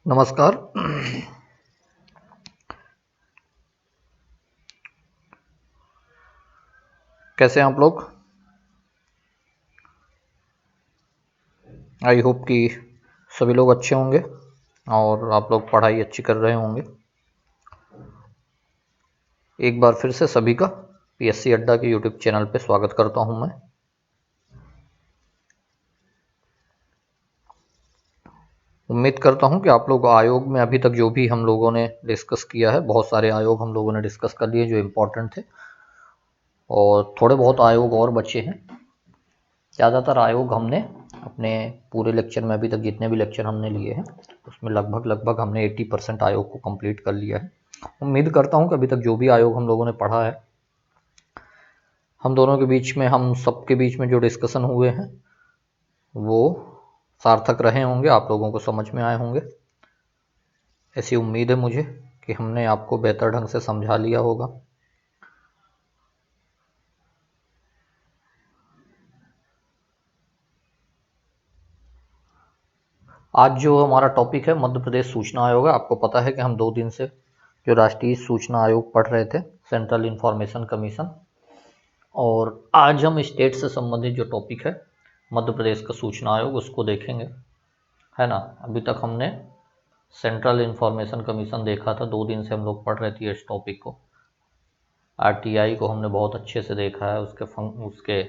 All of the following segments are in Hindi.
नमस्कार। कैसे हैं आप लोग? आई होप कि सभी लोग अच्छे होंगे और आप लोग पढ़ाई अच्छी कर रहे होंगे। एक बार फिर से सभी का पीएससी अड्डा के यूट्यूब चैनल पे स्वागत करता हूं मैं। उम्मीद करता हूं कि आप लोग आयोग में अभी तक जो भी हम लोगों ने डिस्कस किया है, बहुत सारे आयोग हम लोगों ने डिस्कस कर लिए जो इम्पोर्टेंट थे, और थोड़े बहुत आयोग और बचे हैं। ज़्यादातर आयोग हमने अपने पूरे लेक्चर में, अभी तक जितने भी लेक्चर हमने लिए हैं उसमें लगभग हमने 80% आयोग को कंप्लीट कर लिया है। उम्मीद करता हूं कि अभी तक जो भी आयोग हम लोगों ने पढ़ा है, हम दोनों के बीच में, हम सबके बीच में जो डिस्कशन हुए हैं वो सार्थक रहे होंगे, आप लोगों को समझ में आए होंगे। ऐसी उम्मीद है मुझे कि हमने आपको बेहतर ढंग से समझा लिया होगा। आज जो हमारा टॉपिक है मध्य प्रदेश सूचना आयोग है। आपको पता है कि हम 2 दिन से जो राष्ट्रीय सूचना आयोग पढ़ रहे थे, सेंट्रल इंफॉर्मेशन कमीशन, और आज हम स्टेट से संबंधित जो टॉपिक है मध्य प्रदेश का सूचना आयोग, उसको देखेंगे, है ना। अभी तक हमने सेंट्रल इंफॉर्मेशन कमीशन देखा था, 2 दिन से हम लोग पढ़ रहे थे इस टॉपिक को। आरटीआई को हमने बहुत अच्छे से देखा है, उसके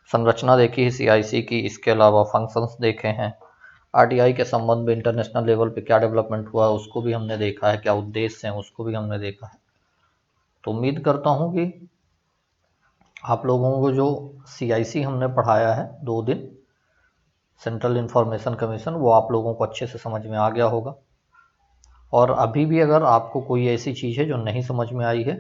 संरचना देखी है सीआईसी की, इसके अलावा फंक्शंस देखे हैं। आरटीआई के संबंध में इंटरनेशनल लेवल पे क्या डेवलपमेंट हुआ उसको भी हमने देखा है, क्या उद्देश्य हैं उसको भी हमने देखा है। तो उम्मीद करता हूँ कि आप लोगों को जो सीआईसी हमने पढ़ाया है 2 दिन, सेंट्रल इंफॉर्मेशन कमीशन, वो आप लोगों को अच्छे से समझ में आ गया होगा। और अभी भी अगर आपको कोई ऐसी चीज़ है जो नहीं समझ में आई है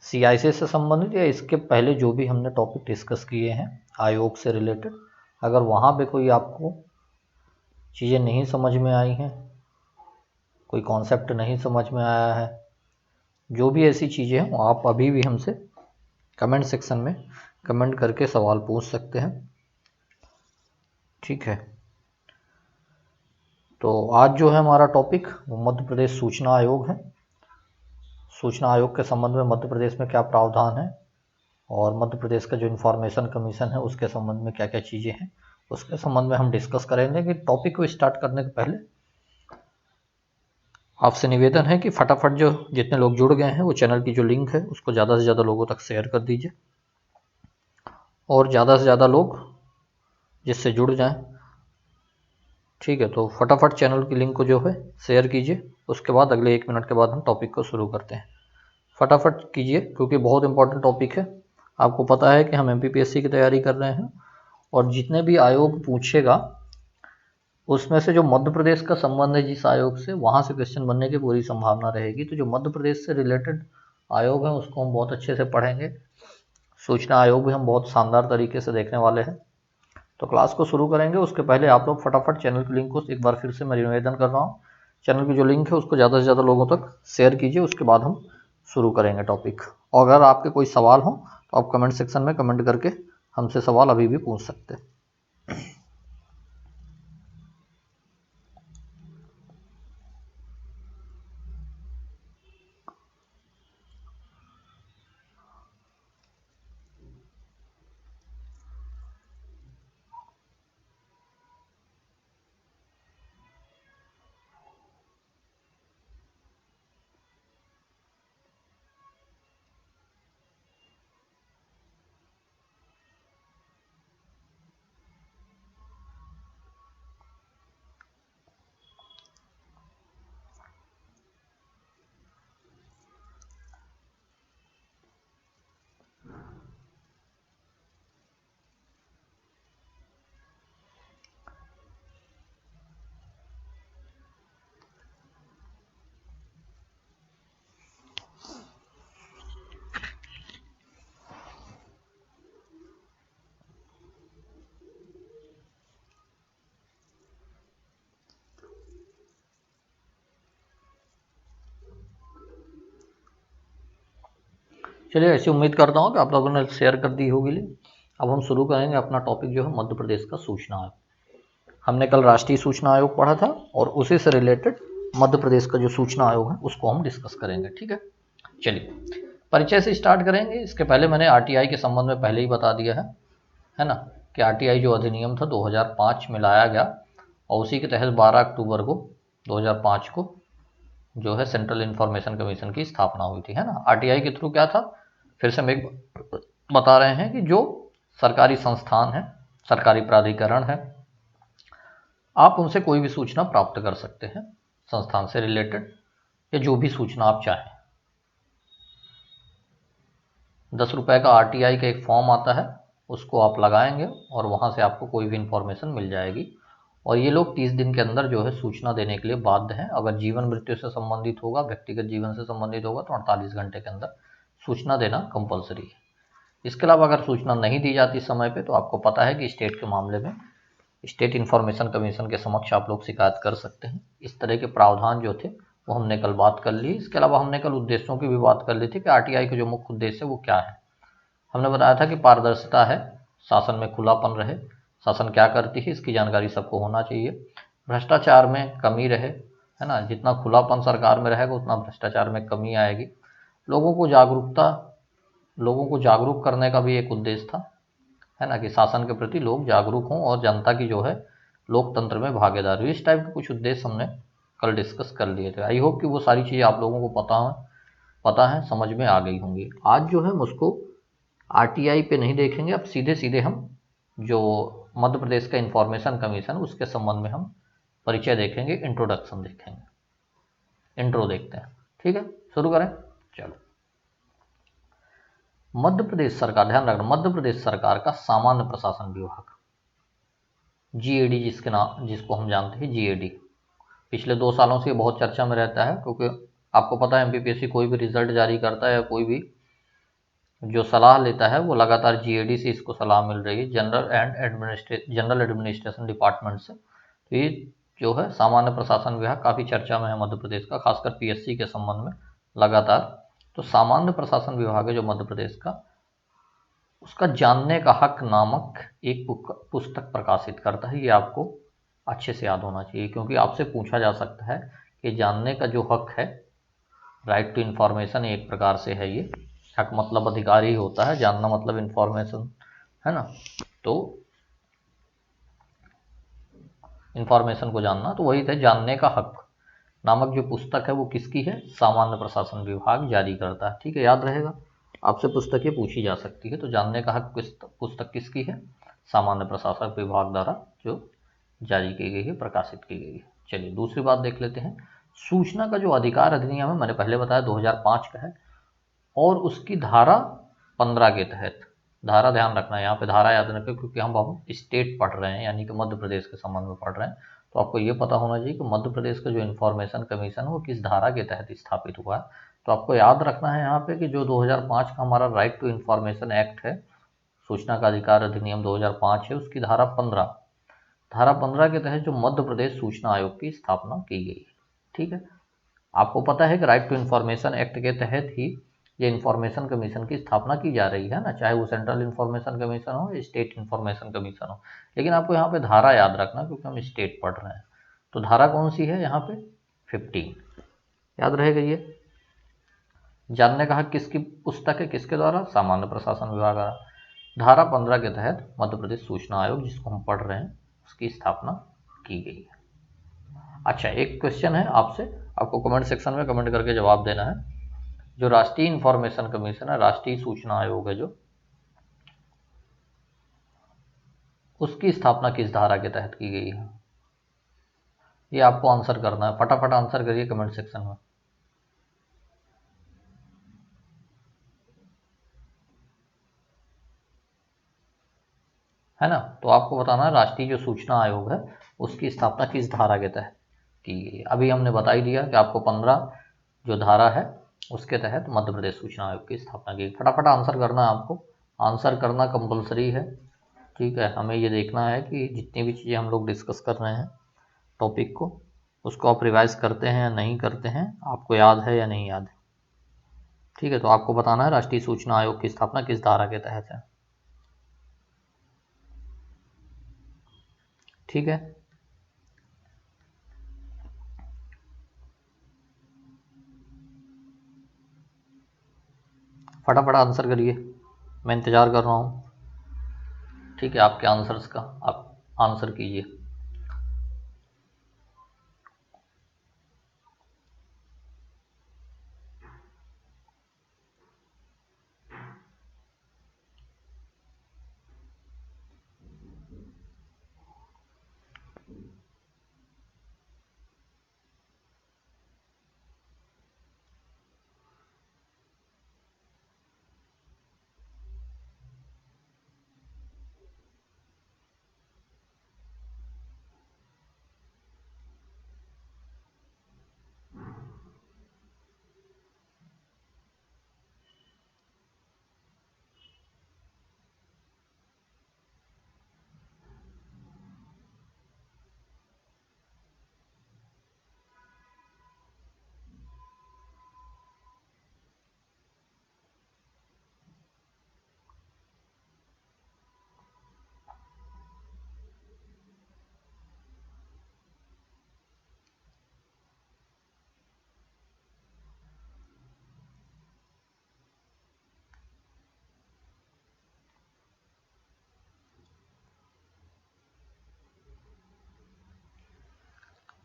सीआईसी से संबंधित, या इसके पहले जो भी हमने टॉपिक डिस्कस किए हैं आयोग से रिलेटेड, अगर वहाँ पे कोई आपको चीज़ें नहीं समझ में आई हैं, कोई कॉन्सेप्ट नहीं समझ में आया है, जो भी ऐसी चीज़ें हैं, आप अभी भी हमसे कमेंट सेक्शन में कमेंट करके सवाल पूछ सकते हैं, ठीक है। तो आज जो है हमारा टॉपिक वो मध्य प्रदेश सूचना आयोग है। सूचना आयोग के संबंध में मध्य प्रदेश में क्या प्रावधान है, और मध्य प्रदेश का जो इन्फॉर्मेशन कमीशन है उसके संबंध में क्या क्या चीज़ें हैं, उसके संबंध में हम डिस्कस करेंगे। कि टॉपिक को स्टार्ट करने के पहले आपसे निवेदन है कि फटाफट जो जितने लोग जुड़ गए हैं वो चैनल की जो लिंक है उसको ज़्यादा से ज़्यादा लोगों तक शेयर कर दीजिए, और ज़्यादा से ज़्यादा लोग जिससे जुड़ जाएं, ठीक है। तो फटाफट चैनल की लिंक को जो है शेयर कीजिए। उसके बाद अगले 1 मिनट के बाद हम टॉपिक को शुरू करते हैं। फटाफट कीजिए क्योंकि बहुत इंपॉर्टेंट टॉपिक है। आपको पता है कि हम एमपीपीएससी की तैयारी कर रहे हैं, और जितने भी आयोग पूछेगा उसमें से जो मध्य प्रदेश का संबंध है जिस आयोग से, वहाँ से क्वेश्चन बनने की पूरी संभावना रहेगी। तो जो मध्य प्रदेश से रिलेटेड आयोग है उसको हम बहुत अच्छे से पढ़ेंगे। सूचना आयोग भी हम बहुत शानदार तरीके से देखने वाले हैं। तो क्लास को शुरू करेंगे उसके पहले आप लोग फटाफट चैनल की लिंक को एक बार फिर से मैं निवेदन कर रहा हूँ, चैनल की जो लिंक है उसको ज़्यादा से ज़्यादा लोगों तक शेयर कीजिए। उसके बाद हम शुरू करेंगे टॉपिक। और अगर आपके कोई सवाल हो तो आप कमेंट सेक्शन में कमेंट करके हमसे सवाल अभी भी पूछ सकते हैं। चलिए, ऐसी उम्मीद करता हूँ कि आप लोगों ने शेयर कर दी होगी लिंक। अब हम शुरू करेंगे अपना टॉपिक जो है मध्य प्रदेश का सूचना आयोग। हमने कल राष्ट्रीय सूचना आयोग पढ़ा था और उसी से रिलेटेड मध्य प्रदेश का जो सूचना आयोग है उसको हम डिस्कस करेंगे। ठीक है, चलिए परिचय से स्टार्ट करेंगे। इसके पहले मैंने आरटीआई के संबंध में पहले ही बता दिया है ना, कि आरटीआई जो अधिनियम था 2005 में लाया गया और उसी के तहत 12 अक्टूबर को 2005 को जो है सेंट्रल इंफॉर्मेशन कमीशन की स्थापना हुई थी, है ना। आरटीआई के थ्रू क्या था, फिर से हम एक बता रहे हैं कि जो सरकारी संस्थान है, सरकारी प्राधिकरण है, आप उनसे कोई भी सूचना प्राप्त कर सकते हैं संस्थान से रिलेटेड, या जो भी सूचना आप चाहें। 10 रुपये का आरटीआई का एक फॉर्म आता है, उसको आप लगाएंगे और वहाँ से आपको कोई भी इंफॉर्मेशन मिल जाएगी। और ये लोग 30 दिन के अंदर जो है सूचना देने के लिए बाध्य हैं। अगर जीवन मृत्यु से संबंधित होगा, व्यक्तिगत जीवन से संबंधित होगा, तो 48 घंटे के अंदर सूचना देना कंपलसरी है। इसके अलावा अगर सूचना नहीं दी जाती समय पे, तो आपको पता है कि स्टेट के मामले में स्टेट इन्फॉर्मेशन कमीशन के समक्ष आप लोग शिकायत कर सकते हैं। इस तरह के प्रावधान जो थे वो हमने कल बात कर ली। इसके अलावा हमने कल उद्देश्यों की भी बात कर ली थी कि आरटीआई का जो मुख्य उद्देश्य है वो क्या है। हमने बताया था कि पारदर्शिता है, शासन में खुलापन रहे, शासन क्या करती है इसकी जानकारी सबको होना चाहिए, भ्रष्टाचार में कमी रहे, है ना। जितना खुलापन सरकार में रहेगा उतना भ्रष्टाचार में कमी आएगी। लोगों को जागरूक करने का भी एक उद्देश्य था, है ना, कि शासन के प्रति लोग जागरूक हों और जनता की जो है लोकतंत्र में भागीदारी हो। इस टाइप के कुछ उद्देश्य हमने कल डिस्कस कर लिए थे। आई होप कि वो सारी चीज़ें आप लोगों को पता है, समझ में आ गई होंगी। आज जो है हम उसको आरटीआई पे नहीं देखेंगे, अब सीधे हम जो मध्य प्रदेश का इंफॉर्मेशन कमीशन उसके संबंध में हम परिचय देखेंगे, इंट्रोडक्शन देखेंगे, इंट्रो देखते हैं। ठीक है, शुरू करें, चलो। मध्य प्रदेश सरकार, ध्यान रखना, मध्य प्रदेश सरकार का सामान्य प्रशासन विभाग, जीएडी जिसको हम जानते हैं जीएडी, पिछले 2 सालों से बहुत चर्चा में रहता है, क्योंकि आपको पता है एमपीपीएससी कोई भी रिजल्ट जारी करता है या कोई भी जो सलाह लेता है वो लगातार जीएडी से इसको सलाह मिल रही है, जनरल एडमिनिस्ट्रेशन डिपार्टमेंट से। तो ये जो है सामान्य प्रशासन विभाग काफ़ी चर्चा में है मध्य प्रदेश का, खासकर पीएससी के संबंध में लगातार। तो सामान्य प्रशासन विभाग है जो मध्य प्रदेश का, उसका जानने का हक नामक एक पुस्तक प्रकाशित करता है। ये आपको अच्छे से याद होना चाहिए, क्योंकि आपसे पूछा जा सकता है कि जानने का जो हक है, राइट टू इन्फॉर्मेशन एक प्रकार से है ये। हक मतलब अधिकार ही होता है, जानना मतलब इन्फॉर्मेशन, है ना। तो इन्फॉर्मेशन को जानना, तो वही थे जानने का हक नामक जो पुस्तक है वो किसकी है, सामान्य प्रशासन विभाग जारी करता है। ठीक है, याद रहेगा, आपसे पुस्तकें पूछी जा सकती है। तो जानने का हक पुस्तक किसकी है, सामान्य प्रशासन विभाग द्वारा जो जारी की गई है, प्रकाशित की गई है। चलिए दूसरी बात देख लेते हैं। सूचना का जो अधिकार अधिनियम है, मैंने पहले बताया 2005 का है, और उसकी धारा 15 के तहत, धारा ध्यान रखना है यहाँ पे, धारा याद रखें, क्योंकि हम स्टेट पढ़ रहे हैं, यानी कि मध्य प्रदेश के संबंध में पढ़ रहे हैं। तो आपको ये पता होना चाहिए कि मध्य प्रदेश का जो इन्फॉर्मेशन कमीशन है वो किस धारा के तहत स्थापित हुआ है। तो आपको याद रखना है यहाँ पे कि जो 2005 का हमारा राइट टू इन्फॉर्मेशन एक्ट है, सूचना का अधिकार अधिनियम 2005 है, उसकी धारा 15 के तहत जो मध्य प्रदेश सूचना आयोग की स्थापना की गई है। ठीक है, आपको पता है कि राइट टू इन्फॉर्मेशन एक्ट के तहत ही ये इन्फॉर्मेशन कमीशन की स्थापना की जा रही है ना, चाहे वो सेंट्रल इन्फॉर्मेशन कमीशन हो या स्टेट इन्फॉर्मेशन कमीशन हो। लेकिन आपको यहाँ पे धारा याद रखना, क्योंकि हम स्टेट पढ़ रहे हैं। तो धारा कौन सी है यहाँ पे, 15, याद रहेगा ये। जानने का हक किसकी पुस्तक है, किसके द्वारा, सामान्य प्रशासन विभाग द्वारा। धारा 15 के तहत मध्य प्रदेश सूचना आयोग जिसको हम पढ़ रहे हैं उसकी स्थापना की गई है। अच्छा, एक क्वेश्चन है आपसे, आपको कमेंट सेक्शन में कमेंट करके जवाब देना है। जो राष्ट्रीय इन्फॉर्मेशन कमीशन है, राष्ट्रीय सूचना आयोग है जो, उसकी स्थापना किस धारा के तहत की गई है, ये आपको आंसर करना है। फटाफट आंसर करिए कमेंट सेक्शन में। है ना, तो आपको बताना है राष्ट्रीय जो सूचना आयोग है उसकी स्थापना किस धारा के तहत की गई है। अभी हमने बता ही दिया कि आपको 15 जो धारा है उसके तहत मध्य प्रदेश सूचना आयोग की स्थापना की। फटाफट आंसर करना है आपको, आंसर करना कंपलसरी है। ठीक है, हमें ये देखना है कि जितनी भी चीज़ें हम लोग डिस्कस कर रहे हैं टॉपिक को, उसको आप रिवाइज करते हैं या नहीं करते हैं, आपको याद है या नहीं याद है। ठीक है, तो आपको बताना है राष्ट्रीय सूचना आयोग की स्थापना किस धारा के तहत है। ठीक है, फटाफट आंसर करिए, मैं इंतज़ार कर रहा हूँ। ठीक है, आपके आंसर्स का आप आंसर कीजिए।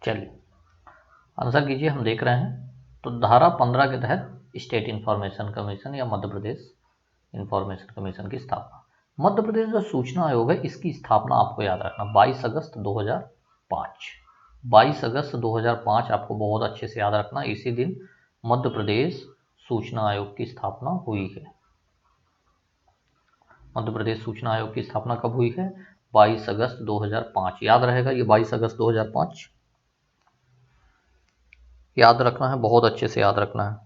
चलिए आंसर कीजिए, हम देख रहे हैं। तो धारा 15 के तहत स्टेट इंफॉर्मेशन कमीशन या मध्य प्रदेश इंफॉर्मेशन कमीशन की स्थापना। मध्य प्रदेश जो सूचना आयोग है, इसकी स्थापना आपको याद रखना 22 अगस्त 2005। 22 अगस्त 2005 आपको बहुत अच्छे से याद रखना, इसी दिन मध्य प्रदेश सूचना आयोग की स्थापना हुई है। मध्य प्रदेश सूचना आयोग की स्थापना कब हुई है? 22 अगस्त 2005। याद रहेगा ये 22 अगस्त 2005, याद रखना है, बहुत अच्छे से याद रखना है।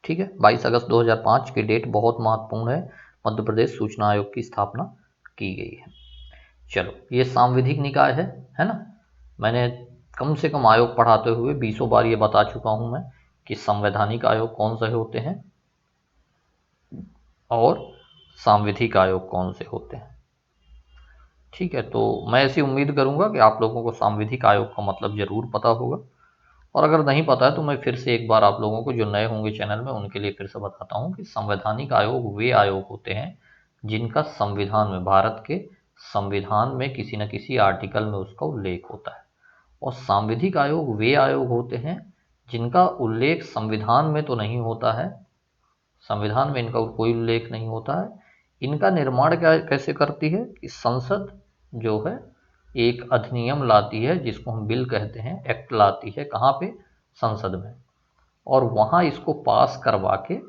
ठीक है, 22 अगस्त 2005 की डेट बहुत महत्वपूर्ण है, मध्य प्रदेश सूचना आयोग की स्थापना की गई है। चलो, ये सांविधिक निकाय है ना। मैंने कम से कम आयोग पढ़ाते हुए 20 बार ये बता चुका हूं मैं कि संवैधानिक आयोग कौन से होते हैं और सांविधिक आयोग कौन से होते हैं। ठीक है, तो मैं ऐसी उम्मीद करूंगा कि आप लोगों को सांविधिक आयोग का मतलब जरूर पता होगा, और अगर नहीं पता है तो मैं फिर से एक बार आप लोगों को, जो नए होंगे चैनल में, उनके लिए फिर से बताता हूँ कि संवैधानिक आयोग वे आयोग होते हैं जिनका संविधान में, भारत के संविधान में किसी न किसी आर्टिकल में उसका उल्लेख होता है। और सांविधिक आयोग वे आयोग होते हैं जिनका उल्लेख संविधान में तो नहीं होता है, संविधान में इनका कोई उल्लेख नहीं होता है। इनका निर्माण क्या कैसे करती है कि संसद जो है एक अधिनियम लाती है, जिसको हम बिल कहते हैं, एक्ट लाती है, कहाँ पे? संसद में, और वहाँ इसको पास करवा के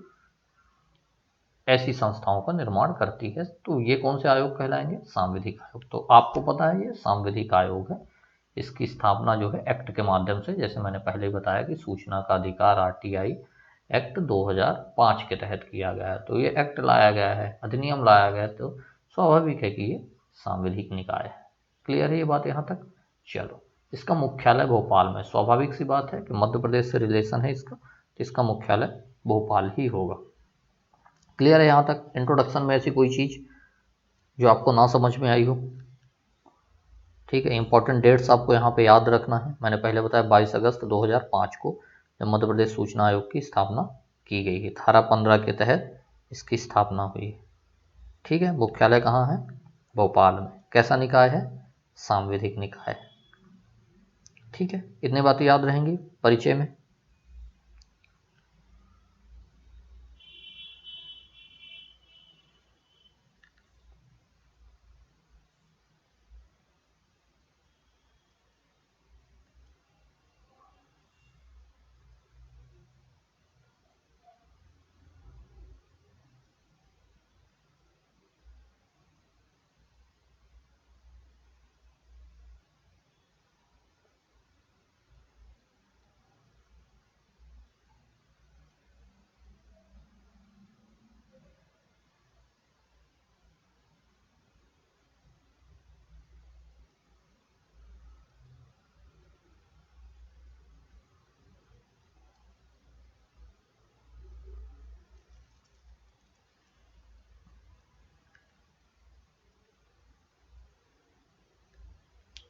ऐसी संस्थाओं का निर्माण करती है। तो ये कौन से आयोग कहलाएंगे? सांविधिक आयोग। तो आपको पता है ये सांविधिक आयोग है। इसकी स्थापना जो है एक्ट के माध्यम से, जैसे मैंने पहले ही बताया कि सूचना का अधिकार आरटीआई एक्ट 2005 के तहत किया गया है। तो ये एक्ट लाया गया है, अधिनियम लाया गया है, तो स्वाभाविक है कि ये सांविधिक निकाय है। क्लियर है ये बात यहाँ तक? चलो, इसका मुख्यालय भोपाल में, स्वाभाविक सी बात है कि मध्य प्रदेश से रिलेशन है इसका, तो इसका मुख्यालय भोपाल ही होगा। क्लियर है यहाँ तक? इंट्रोडक्शन में ऐसी कोई चीज़ जो आपको ना समझ में आई हो? ठीक है, इंपॉर्टेंट डेट्स आपको यहाँ पे याद रखना है। मैंने पहले बताया 22 अगस्त 2005 को जब मध्य प्रदेश सूचना आयोग की स्थापना की गई है, धारा 15 के तहत इसकी स्थापना हुई है। ठीक है, मुख्यालय कहाँ है? भोपाल में। कैसा निकाय है? सांविधिक निकाय है। ठीक है, इतनी बातें याद रहेंगी परिचय में।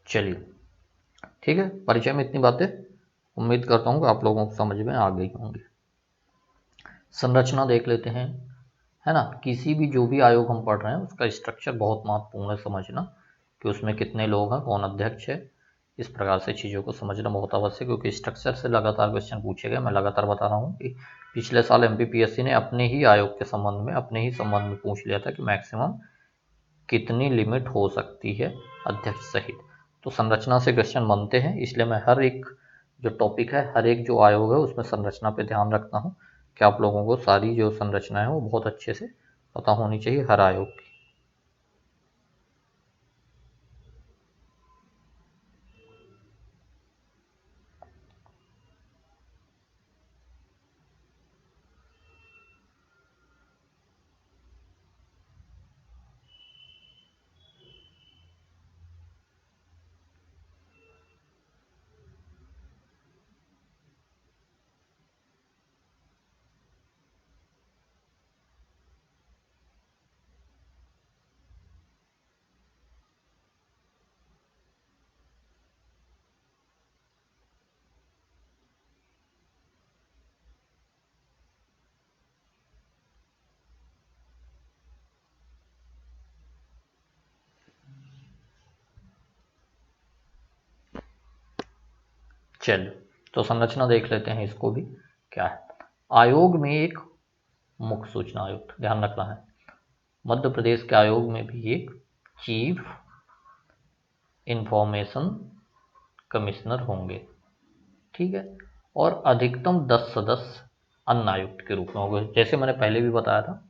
चलिए, ठीक है, परिचय में इतनी बातें उम्मीद करता हूँ कि आप लोगों को समझ में आ गई होंगी। संरचना देख लेते हैं, है ना। किसी भी जो भी आयोग हम पढ़ रहे हैं उसका स्ट्रक्चर बहुत महत्वपूर्ण है समझना, कि उसमें कितने लोग हैं, कौन अध्यक्ष है। इस प्रकार से चीज़ों को समझना बहुत आवश्यक, क्योंकि स्ट्रक्चर से लगातार क्वेश्चन पूछे गए। मैं लगातार बता रहा हूँ कि पिछले साल एमपीपीएससी ने अपने ही आयोग के संबंध में, अपने ही संबंध में पूछ लिया था कि मैक्सिमम कितनी लिमिट हो सकती है अध्यक्ष सहित। तो संरचना से क्वेश्चन बनते हैं, इसलिए मैं हर एक जो टॉपिक है, हर एक जो आयोग है उसमें संरचना पे ध्यान रखता हूँ कि आप लोगों को सारी जो संरचना है वो बहुत अच्छे से पता होनी चाहिए हर आयोग की। चलिए, तो संरचना देख लेते हैं, इसको भी क्या है। आयोग में एक मुख्य सूचना आयुक्त, ध्यान रखना है। मध्य प्रदेश के आयोग में भी एक चीफ इंफॉर्मेशन कमिश्नर होंगे, ठीक है। और अधिकतम 10 सदस्य अन्य आयुक्त के रूप में होंगे। जैसे मैंने पहले भी बताया था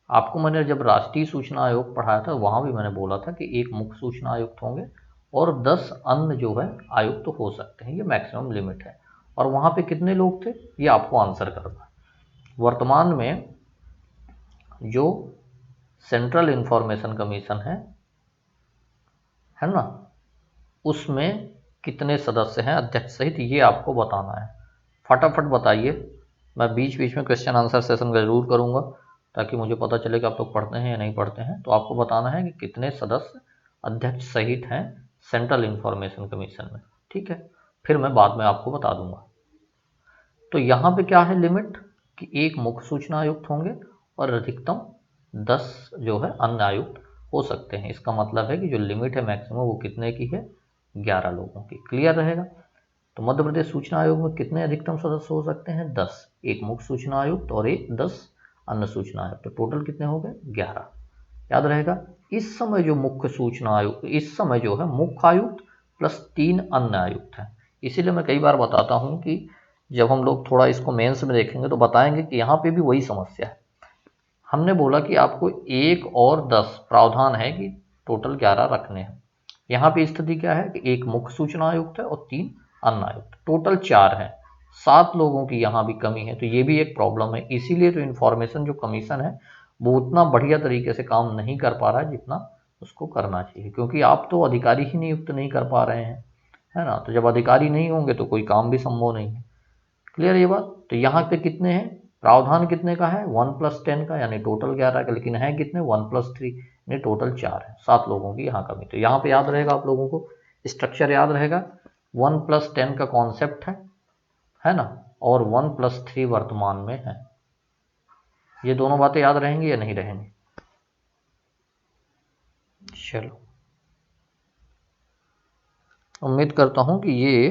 आपको, मैंने जब राष्ट्रीय सूचना आयोग पढ़ाया था वहाँ भी मैंने बोला था कि एक मुख्य सूचना आयुक्त होंगे और 10 अन्य जो है आयुक्त तो हो सकते हैं, ये मैक्सिमम लिमिट है। और वहाँ पे कितने लोग थे ये आपको आंसर करना है। वर्तमान में जो सेंट्रल इंफॉर्मेशन कमीशन है ना, उसमें कितने सदस्य हैं अध्यक्ष सहित, ये आपको बताना है। फटाफट बताइए, मैं बीच बीच में क्वेश्चन आंसर सेशन जरूर करूँगा ताकि मुझे पता चले कि आप लोग पढ़ते हैं या नहीं पढ़ते हैं। तो आपको बताना है कि कितने सदस्य अध्यक्ष सहित हैं सेंट्रल इंफॉर्मेशन कमीशन में, ठीक है। फिर मैं बाद में आपको बता दूंगा। तो यहाँ पे क्या है लिमिट, कि एक मुख्य सूचना आयुक्त होंगे और अधिकतम 10 जो है अन्य आयुक्त हो सकते हैं। इसका मतलब है कि जो लिमिट है मैक्सिमम वो कितने की है, 11 लोगों की। क्लियर रहेगा। तो मध्य प्रदेश सूचना आयोग में कितने अधिकतम सदस्य हो सकते हैं, 10। एक मुख्य सूचना आयुक्त और एक 10 अन्य सूचना आयुक्त, तो टोटल कितने हो गए, 11। याद रहेगा। इस समय जो मुख्य सूचना आयुक्त, इस समय जो है मुख्य आयुक्त प्लस 3 अन्य आयुक्त हैं। इसीलिए मैं कई बार बताता हूँ कि जब हम लोग थोड़ा इसको मेंस में देखेंगे तो बताएंगे कि यहाँ पे भी वही समस्या है। हमने बोला कि आपको 1 और 10 प्रावधान है कि टोटल 11 रखने हैं। यहाँ पे स्थिति क्या है कि एक मुख्य सूचना आयुक्त है और 3 अन्य आयुक्त, टोटल 4 हैं। 7 लोगों की यहाँ भी कमी है, तो ये भी एक प्रॉब्लम है। इसीलिए तो इन्फॉर्मेशन जो कमीशन है वो उतना बढ़िया तरीके से काम नहीं कर पा रहा है जितना उसको करना चाहिए, क्योंकि आप तो अधिकारी ही नियुक्त नहीं कर पा रहे हैं, है ना। तो जब अधिकारी नहीं होंगे तो कोई काम भी संभव नहीं है। क्लियर ये बात। तो यहाँ पे कितने हैं, प्रावधान कितने का है, 1+10 का, यानी टोटल 11 का, लेकिन है कितने, 1+3, यानी टोटल 4 है। 7 लोगों की यहाँ कमी। तो यहाँ पे याद रहेगा आप लोगों को, स्ट्रक्चर याद रहेगा। 1+10 का कॉन्सेप्ट है ना, और 1+3 वर्तमान में है। ये दोनों बातें याद रहेंगी या नहीं रहेंगी। चलो, उम्मीद करता हूँ कि ये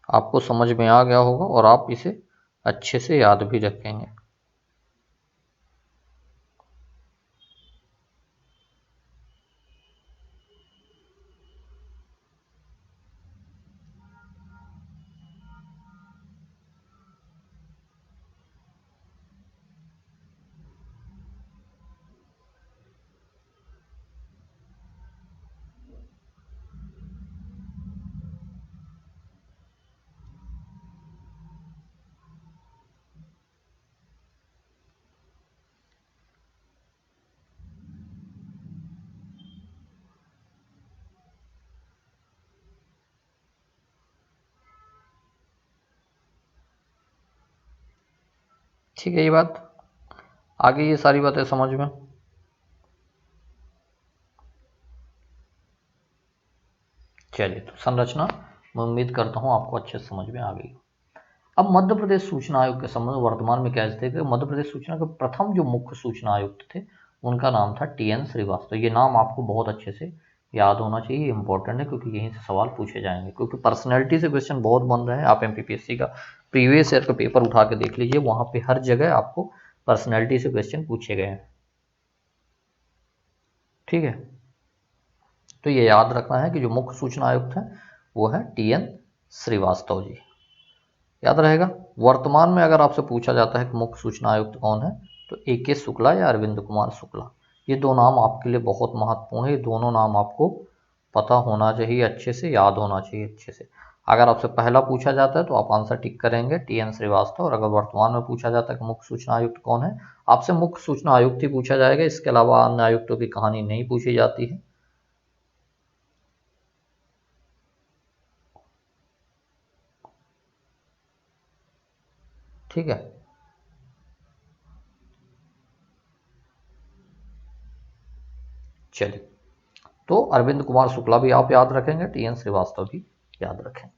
आपको समझ में आ गया होगा और आप इसे अच्छे से याद भी रखेंगे। ठीक है, ये बात आगे, ये सारी बातें समझ में। चलिए, तो संरचना मैं उम्मीद करता हूँ आपको अच्छे से समझ में आ गई। अब मध्य प्रदेश सूचना आयोग के संबंध में वर्तमान में क्या स्थिति है। मध्य प्रदेश सूचना के प्रथम जो मुख्य सूचना आयुक्त थे उनका नाम था TN श्रीवास्तव। ये नाम आपको बहुत अच्छे से याद होना चाहिए, इंपॉर्टेंट है क्योंकि यहीं से सवाल पूछे जाएंगे, क्योंकि पर्सनैलिटी से क्वेश्चन बहुत बन रहे हैं। आप MPPSC का प्रीवियस ईयर का पेपर उठा के देख लीजिए, वहां पे हर जगह आपको पर्सनैलिटी से क्वेश्चन पूछे गए हैं। ठीक है, तो ये याद रखना है कि जो मुख्य सूचना आयुक्त है वो है TN श्रीवास्तव जी, याद रहेगा। वर्तमान में अगर आपसे पूछा जाता है कि मुख्य सूचना आयुक्त कौन है, तो AK शुक्ला या अरविंद कुमार शुक्ला, ये दो नाम आपके लिए बहुत महत्वपूर्ण है। ये दोनों नाम आपको पता होना चाहिए, अच्छे से याद होना चाहिए अच्छे से। अगर आपसे पहला पूछा जाता है तो आप आंसर टिक करेंगे TN श्रीवास्तव, और अगर वर्तमान में पूछा जाता है कि मुख्य सूचना आयुक्त कौन है, आपसे मुख्य सूचना आयुक्त ही पूछा जाएगा, इसके अलावा अन्य आयुक्तों की कहानी नहीं पूछी जाती है। ठीक है, चलिए, तो अरविंद कुमार शुक्ला भी आप याद रखेंगे, TN श्रीवास्तव भी याद रखेंगे।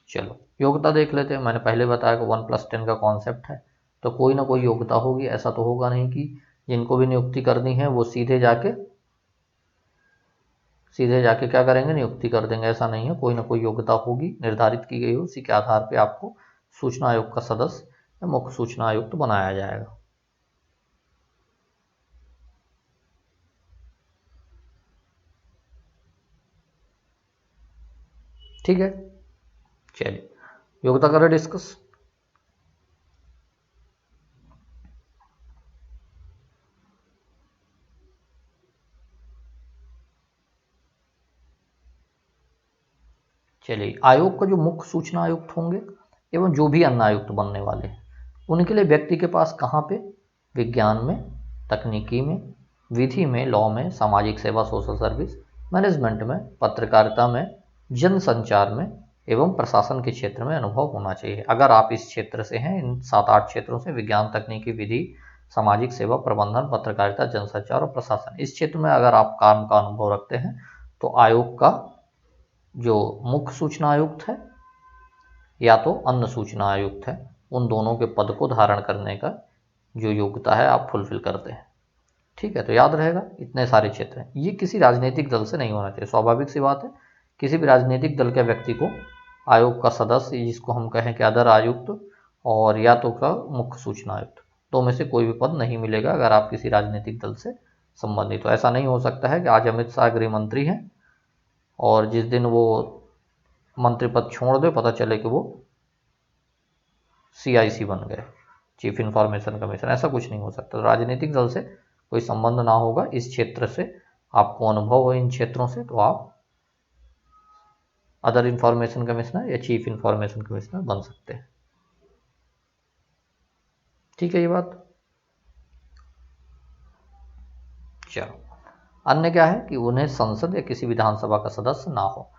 चलो योग्यता देख लेते हैं। मैंने पहले बताया कि 1+10 का कॉन्सेप्ट है, तो कोई ना कोई योग्यता होगी। ऐसा तो होगा नहीं कि जिनको भी नियुक्ति करनी है वो सीधे जाके क्या करेंगे, नियुक्ति कर देंगे। ऐसा नहीं है, कोई ना कोई योग्यता होगी, निर्धारित की गई हो, उसी के आधार पर आपको सूचना आयोग का सदस्य या मुख्य सूचना आयुक्त बनाया जाएगा। ठीक है, चलिए योग्यता करें डिस्कस। चलिए, आयोग का जो मुख्य सूचना आयुक्त होंगे एवं जो भी अन्य आयुक्त बनने वाले हैं, उनके लिए व्यक्ति के पास कहाँ पे, विज्ञान में, तकनीकी में, विधि में, लॉ में, सामाजिक सेवा सोशल सर्विस, मैनेजमेंट में, पत्रकारिता में, जनसंचार में एवं प्रशासन के क्षेत्र में अनुभव होना चाहिए। अगर आप इस क्षेत्र से हैं, इन 7-8 क्षेत्रों से, विज्ञान, तकनीकी, विधि, सामाजिक सेवा, प्रबंधन, पत्रकारिता, जनसंचार और प्रशासन, इस क्षेत्र में अगर आप काम का अनुभव रखते हैं तो आयोग का जो मुख्य सूचना आयुक्त है या तो अन्य सूचना आयुक्त है, उन दोनों के पद को धारण करने का जो योग्यता है आप फुलफिल करते हैं। ठीक है, तो याद रहेगा इतने सारे क्षेत्र हैं। ये किसी राजनीतिक दल से नहीं होना चाहिए, स्वाभाविक सी बात है। किसी भी राजनीतिक दल के व्यक्ति को आयोग का सदस्य, जिसको हम कहें कि अदर आयुक्त, और या तो का मुख्य सूचना आयुक्त, दो में से कोई भी पद नहीं मिलेगा अगर आप किसी राजनीतिक दल से संबंधित हो। ऐसा नहीं हो सकता है कि आज अमित शाह गृह मंत्री हैं और जिस दिन वो मंत्री पद छोड़ दे पता चले कि वो CIC बन गए, चीफ इंफॉर्मेशन कमीशन। ऐसा कुछ नहीं हो सकता। राजनीतिक दल से कोई संबंध ना होगा, इस क्षेत्र से आपको अनुभव हो इन क्षेत्रों से, तो आप अदर इंफॉर्मेशन कमिश्नर या चीफ इंफॉर्मेशन कमिश्नर बन सकते हैं। ठीक है, ये बात। चलो, अन्य क्या है कि उन्हें संसद या किसी विधानसभा का सदस्य ना हो।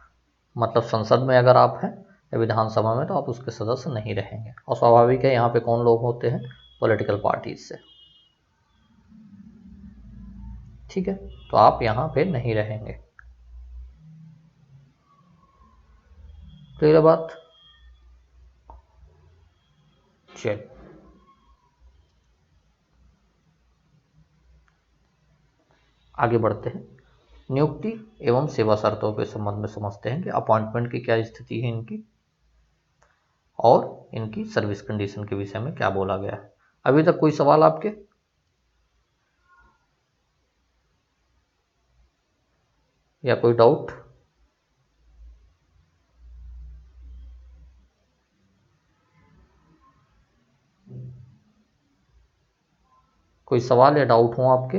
मतलब संसद में अगर आप हैं या विधानसभा में तो आप उसके सदस्य नहीं रहेंगे। और स्वाभाविक है, यहाँ पे कौन लोग होते हैं, पॉलिटिकल पार्टीज से। ठीक है, तो आप यहाँ पे नहीं रहेंगे। क्लियर बात। चलिए आगे बढ़ते हैं। नियुक्ति एवं सेवा शर्तों के संबंध में समझते हैं कि अपॉइंटमेंट की क्या स्थिति है इनकी, और इनकी सर्विस कंडीशन के विषय में क्या बोला गया है। अभी तक कोई सवाल आपके, या कोई डाउट? कोई सवाल या डाउट हो आपके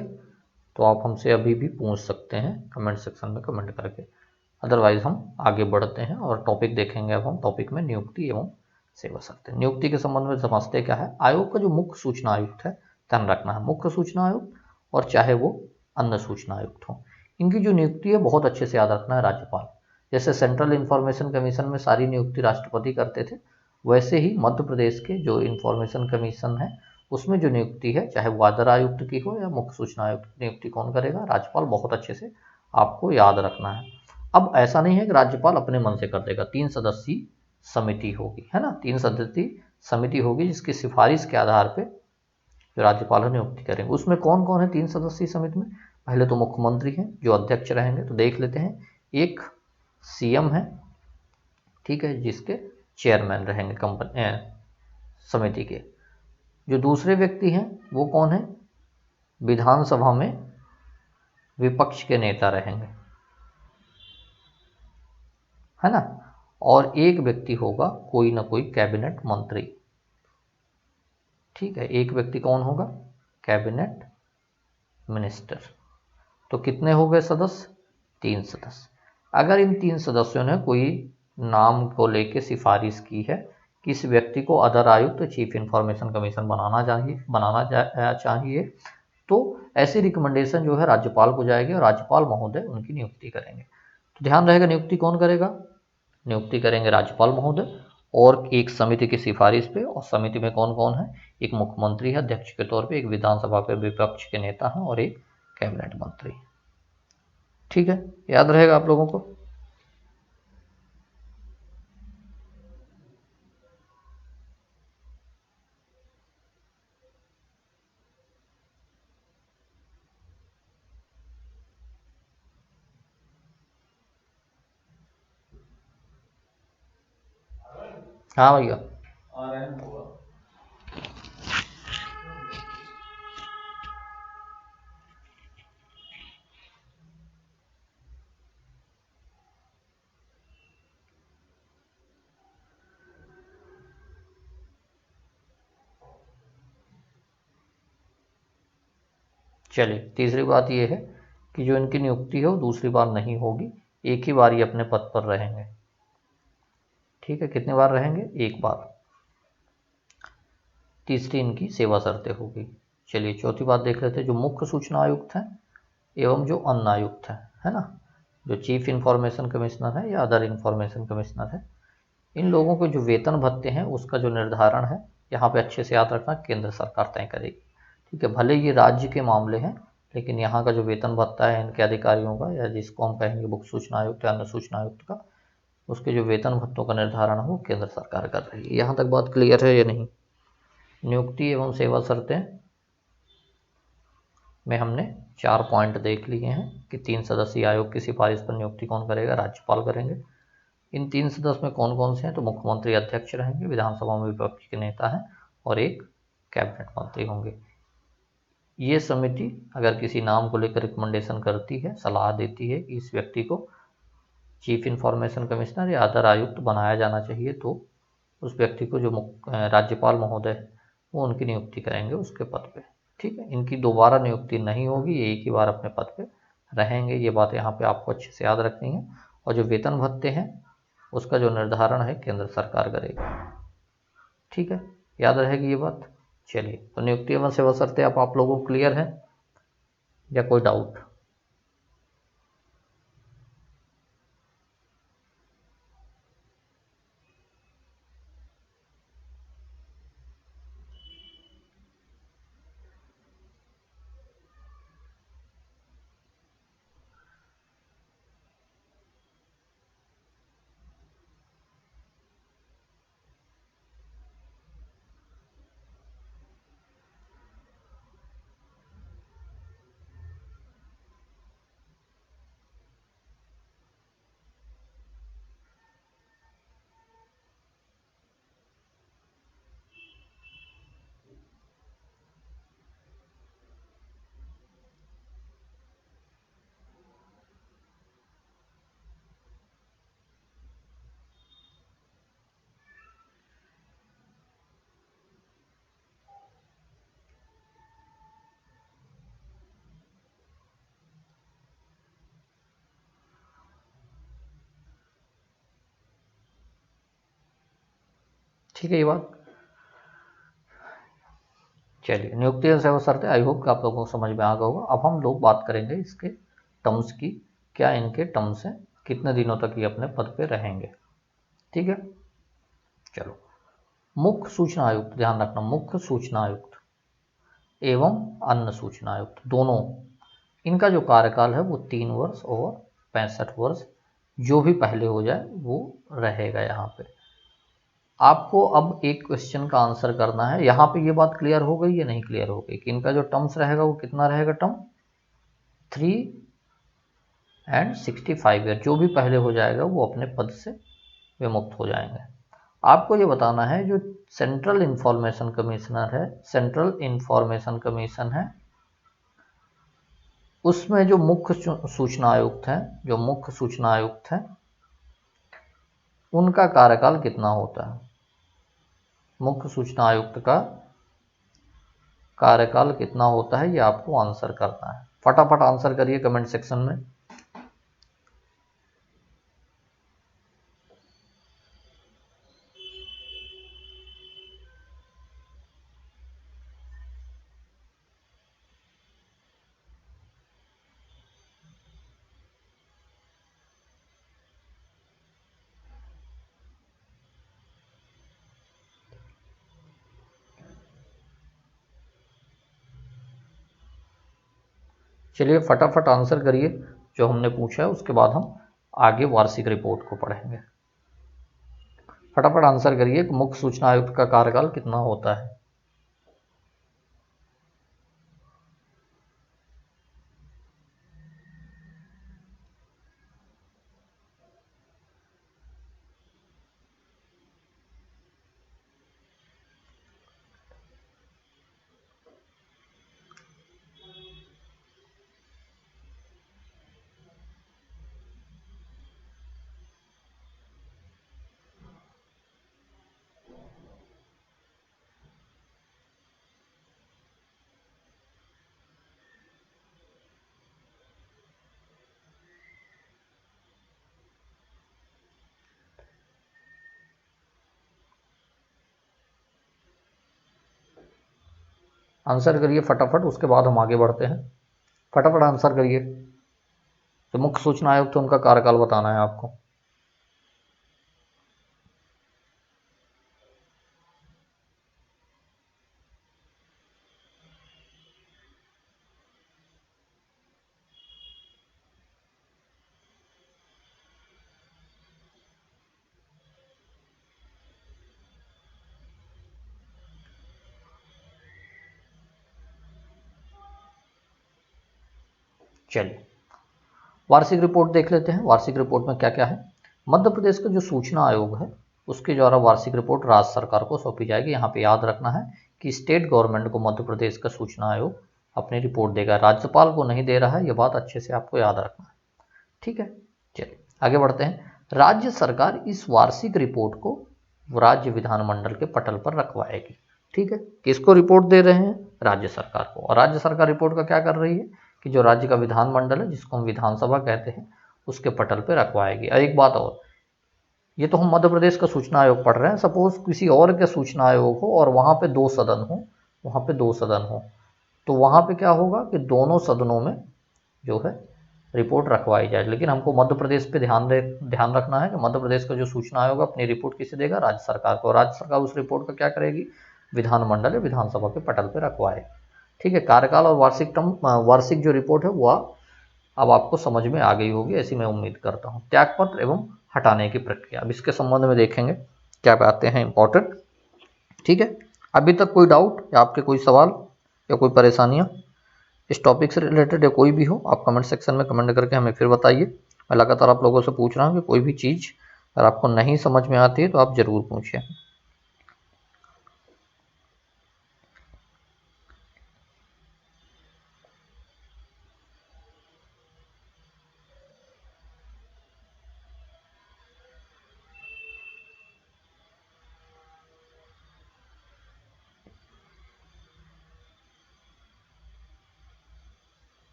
तो आप हमसे अभी भी पूछ सकते हैं कमेंट सेक्शन में कमेंट करके। अदरवाइज हम आगे बढ़ते हैं और टॉपिक देखेंगे। अब हम टॉपिक में नियुक्ति एवं सेवा शर्तें। नियुक्ति के संबंध में समझते क्या है। आयोग का जो मुख्य सूचना आयुक्त है, ध्यान रखना है, मुख्य सूचना आयुक्त और चाहे वो अन्य सूचना आयुक्त हो, इनकी जो नियुक्ति है बहुत अच्छे से याद रखना है, राज्यपाल। जैसे सेंट्रल इंफॉर्मेशन कमीशन में सारी नियुक्ति राष्ट्रपति करते थे, वैसे ही मध्य प्रदेश के जो इंफॉर्मेशन कमीशन है उसमें जो नियुक्ति है, चाहे वो अदर आयुक्त की हो या मुख्य सूचना आयुक्त की, नियुक्ति कौन करेगा, राज्यपाल। बहुत अच्छे से आपको याद रखना है। अब ऐसा नहीं है कि राज्यपाल अपने मन से कर देगा, 3 सदस्यीय समिति होगी, है ना, 3 सदस्यीय समिति होगी जिसकी सिफारिश के आधार पे जो राज्यपाल नियुक्ति करेंगे। उसमें कौन कौन है 3 सदस्यीय समिति में? पहले तो मुख्यमंत्री हैं जो अध्यक्ष रहेंगे, तो देख लेते हैं। एक सीएम है, ठीक है, जिसके चेयरमैन रहेंगे कंपनी समिति के। जो दूसरे व्यक्ति हैं वो कौन है? विधानसभा में विपक्ष के नेता रहेंगे, है ना। और एक व्यक्ति होगा कोई ना कोई कैबिनेट मंत्री, ठीक है, एक व्यक्ति कौन होगा? Cabinet minister. तो कितने हो गए सदस्य? 3 सदस्य। अगर इन 3 सदस्यों ने कोई नाम को लेके सिफारिश की है, किस व्यक्ति को अदर आयुक्त चीफ इंफॉर्मेशन कमीशन बनाना चाहिए, तो ऐसी रिकमेंडेशन जो है राज्यपाल को जाएगी और राज्यपाल महोदय उनकी नियुक्ति करेंगे। तो ध्यान रहेगा, नियुक्ति कौन करेगा? नियुक्ति करेंगे राज्यपाल महोदय, और एक समिति की सिफारिश पे। और समिति में कौन कौन है? एक मुख्यमंत्री है अध्यक्ष के तौर पे, एक विधानसभा पे विपक्ष के नेता हैं और एक कैबिनेट मंत्री। ठीक है, याद रहेगा आप लोगों को। हाँ भैया, चलिए, तीसरी बात यह है कि जो इनकी नियुक्ति है वो दूसरी बार नहीं होगी, एक ही बार ये अपने पद पर रहेंगे। ठीक है, कितनी बार रहेंगे? एक बार। तीसरी इनकी सेवा शर्तें होगी। चलिए, चौथी बात देख लेते हैं। जो मुख्य सूचना आयुक्त हैं एवं जो अन्य आयुक्त हैं, है ना, जो चीफ इंफॉर्मेशन कमिश्नर है या अदर इंफॉर्मेशन कमिश्नर है, इन लोगों के जो वेतन भत्ते हैं उसका जो निर्धारण है, यहाँ पे अच्छे से याद रखना, केंद्र सरकार तय करेगी। ठीक है, भले ये राज्य के मामले हैं, लेकिन यहाँ का जो वेतन भत्ता है इनके अधिकारियों का, या जिसको हम कहेंगे मुख्य सूचना आयुक्त या अन्य सूचना आयुक्त का, उसके जो वेतन भत्तों का निर्धारण है वो केंद्र सरकार कर रही है। यहाँ तक बात क्लियर है या नहीं? नियुक्ति एवं सेवा शर्तें में हमने 4 पॉइंट देख लिए हैं कि 3 सदस्यीय आयोग की सिफारिश पर नियुक्ति कौन करेगा? राज्यपाल करेंगे। इन 3 सदस्य में कौन कौन से हैं? तो मुख्यमंत्री अध्यक्ष रहेंगे, विधानसभा में विपक्ष के नेता हैं और एक कैबिनेट मंत्री होंगे। ये समिति अगर किसी नाम को लेकर रिकमेंडेशन करती है, सलाह देती है कि इस व्यक्ति को चीफ इंफॉर्मेशन कमिश्नर या अदर आयुक्त बनाया जाना चाहिए, तो उस व्यक्ति को जो राज्यपाल महोदय है वो उनकी नियुक्ति करेंगे उसके पद पे। ठीक है, इनकी दोबारा नियुक्ति नहीं होगी, एक ही बार अपने पद पे रहेंगे। ये बात यहाँ पे आपको अच्छे से याद रखनी है। और जो वेतन भत्ते हैं उसका जो निर्धारण है केंद्र सरकार करेगी। ठीक है, याद रहेगी ये बात। चलिए, तो नियुक्ति एवं सेवा शर्तें आप लोगों को क्लियर है या कोई डाउट? ठीक है ये बात। चलिए, नियुक्ति एवं सेवा शर्तें आई होप कि आप लोगों को समझ में आ गया होगा। अब हम लोग बात करेंगे इसके टर्म्स की, क्या इनके टर्म्स हैं, कितने दिनों तक ये अपने पद पे रहेंगे। ठीक है, चलो। मुख्य सूचना आयुक्त, ध्यान रखना, मुख्य सूचना आयुक्त एवं अन्य सूचना आयुक्त दोनों, इनका जो कार्यकाल है वो 3 वर्ष और 65 वर्ष जो भी पहले हो जाए वो रहेगा यहाँ पे। आपको अब एक क्वेश्चन का आंसर करना है। यहाँ पे ये बात क्लियर हो गई या नहीं क्लियर हो गई कि इनका जो टर्म्स रहेगा वो कितना रहेगा, टर्म 3 एंड 65 ईयर, जो भी पहले हो जाएगा वो अपने पद से विमुक्त हो जाएंगे। आपको ये बताना है जो सेंट्रल इंफॉर्मेशन कमिश्नर है, सेंट्रल इंफॉर्मेशन कमीशन है, उसमें जो मुख्य सूचना आयुक्त हैं, जो मुख्य सूचना आयुक्त हैं, उनका कार्यकाल कितना होता है। मुख्य सूचना आयुक्त का कार्यकाल कितना होता है, ये आपको आंसर करना है। फटाफट आंसर करिए कमेंट सेक्शन में। चलिए फटाफट आंसर करिए जो हमने पूछा है, उसके बाद हम आगे वार्षिक रिपोर्ट को पढ़ेंगे। फटाफट आंसर करिए कि मुख्य सूचना आयुक्त का कार्यकाल कितना होता है। आंसर करिए फटाफट, उसके बाद हम आगे बढ़ते हैं। फटाफट आंसर करिए। जो मुख्य सूचना आयुक्त है उनका कार्यकाल बताना है आपको। चलिए वार्षिक रिपोर्ट देख लेते हैं। वार्षिक रिपोर्ट में क्या क्या है। मध्य प्रदेश का जो सूचना आयोग है उसके द्वारा वार्षिक रिपोर्ट राज्य सरकार को सौंपी जाएगी। यहाँ पे याद रखना है कि स्टेट गवर्नमेंट को मध्य प्रदेश का सूचना आयोग अपनी रिपोर्ट देगा, राज्यपाल को नहीं दे रहा है, ये बात अच्छे से आपको याद रखना है। ठीक है, चलिए आगे बढ़ते हैं। राज्य सरकार इस वार्षिक रिपोर्ट को राज्य विधानमंडल के पटल पर रखवाएगी। ठीक है, किसको रिपोर्ट दे रहे हैं, राज्य सरकार को। और राज्य सरकार रिपोर्ट का क्या कर रही है कि जो राज्य का विधानमंडल है, जिसको हम विधानसभा कहते हैं, उसके पटल पर रखवाएगी। और एक बात और, ये तो हम मध्य प्रदेश का सूचना आयोग पढ़ रहे हैं, सपोज किसी और के सूचना आयोग हो और वहाँ पे 2 सदन हो, वहाँ पे 2 सदन हो, तो वहाँ पे क्या होगा कि दोनों सदनों में जो है रिपोर्ट रखवाई जाए। लेकिन हमको मध्य प्रदेश पे ध्यान रखना है कि मध्य प्रदेश का जो सूचना आयोग अपनी रिपोर्ट किसे देगा, राज्य सरकार को। राज्य सरकार उस रिपोर्ट का क्या करेगी, विधानमंडल या विधानसभा के पटल पर रखवाए। ठीक है, कार्यकाल और वार्षिक जो रिपोर्ट है वो अब आपको समझ में आ गई होगी, ऐसी मैं उम्मीद करता हूँ। त्यागपत्र एवं हटाने की प्रक्रिया, अब इसके संबंध में देखेंगे क्या बातें हैं इंपॉर्टेंट। ठीक है, अभी तक कोई डाउट या आपके कोई सवाल या कोई परेशानियाँ इस टॉपिक से रिलेटेड या कोई भी हो, आप कमेंट सेक्शन में कमेंट करके हमें फिर बताइए। मैं लगातार आप लोगों से पूछ रहा हूँ कि कोई भी चीज़ अगर आपको नहीं समझ में आती है तो आप ज़रूर पूछिए।